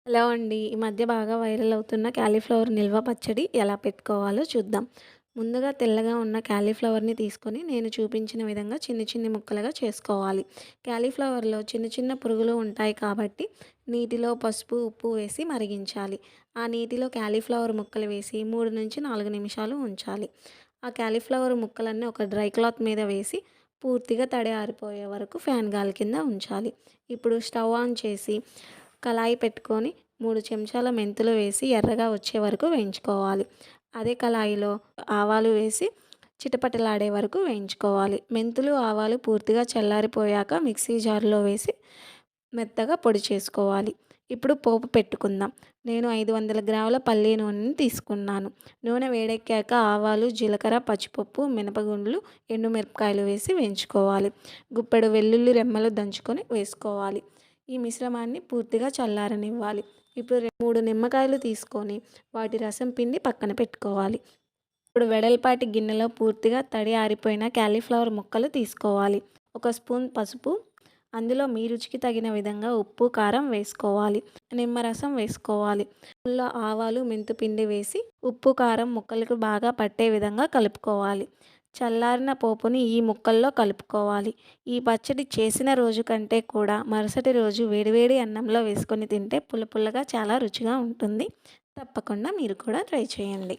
Hello అండి. ఈ మధ్య బాగా వైరల్ అవుతున్న క్యాలీఫ్లవర్ నిల్వ పచ్చడి ఎలా పెట్టుకోవాలో చూద్దాం. ముందుగా తెల్లగా ఉన్న క్యాలీఫ్లవర్‌ని తీసుకొని నేను చూపించిన విధంగా చిన్ని చిన్ని ముక్కలుగా చేసుకోవాలి. క్యాలీఫ్లవర్‌లో చిన్న చిన్న పురుగులు ఉంటాయి కాబట్టి నీటిలో పసుపు, ఉప్పు వేసి మరిగించాలి. ఆ నీటిలో క్యాలీఫ్లవర్ ముక్కలు వేసి 3-4 నిమిషాలు ఉంచాలి. ఆ క్యాలీఫ్లవర్ ముక్కలన్నీ ఒక డ్రై క్లాత్ మీద వేసి పూర్తిగా తడి ఆరిపోయే వరకు ఫ్యాన్ గాలి కింద ఉంచాలి. ఇప్పుడు స్టవ్ ఆన్ చేసి కళాయి పెట్టుకొని 3 చెంచాల మెంతులు వేసి ఎర్రగా వచ్చే వరకు వేయించుకోవాలి. అదే కళాయిలో ఆవాలు వేసి చిటపటలాడే వరకు వేయించుకోవాలి. మెంతులు, ఆవాలు పూర్తిగా చల్లారిపోయాక మిక్సీ జార్‌లో వేసి మెత్తగా పొడి చేసుకోవాలి. ఇప్పుడు పోపు పెట్టుకుందాం. నేను 500 గ్రాముల పల్లి నూనెని తీసుకున్నాను. నూనె వేడెక్కాక ఆవాలు, జీలకర్ర, పచ్చిపప్పు, మినపగుండ్లు, ఎండుమిరపకాయలు వేసి వేయించుకోవాలి. గుప్పెడు వెల్లుల్లి రెమ్మలు దంచుకొని వేసుకోవాలి. ఈ మిశ్రమాన్ని పూర్తిగా చల్లారనివ్వాలి. ఇప్పుడు 3 నిమ్మకాయలు తీసుకొని వాటి రసం పిండి పక్కన పెట్టుకోవాలి. ఇప్పుడు వెడల్పాటి గిన్నెలో పూర్తిగా తడి ఆరిపోయిన క్యాలీఫ్లవర్ ముక్కలు తీసుకోవాలి. ఒక స్పూన్ పసుపు, అందులో మీ రుచికి తగిన విధంగా ఉప్పు, కారం వేసుకోవాలి. నిమ్మరసం వేసుకోవాలి. అందులో ఆవాలు, మెంతుపిండి వేసి ఉప్పు, కారం ముక్కలకు బాగా పట్టే విధంగా కలుపుకోవాలి. చల్లారిన పోపుని ఈ ముక్కల్లో కలుపుకోవాలి. ఈ పచ్చడి చేసిన రోజు కంటే కూడా మరుసటి రోజు వేడివేడి అన్నంలో వేసుకొని తింటే పుల్ల పుల్లగా చాలా రుచిగా ఉంటుంది. తప్పకుండా మీరు కూడా ట్రై చేయండి.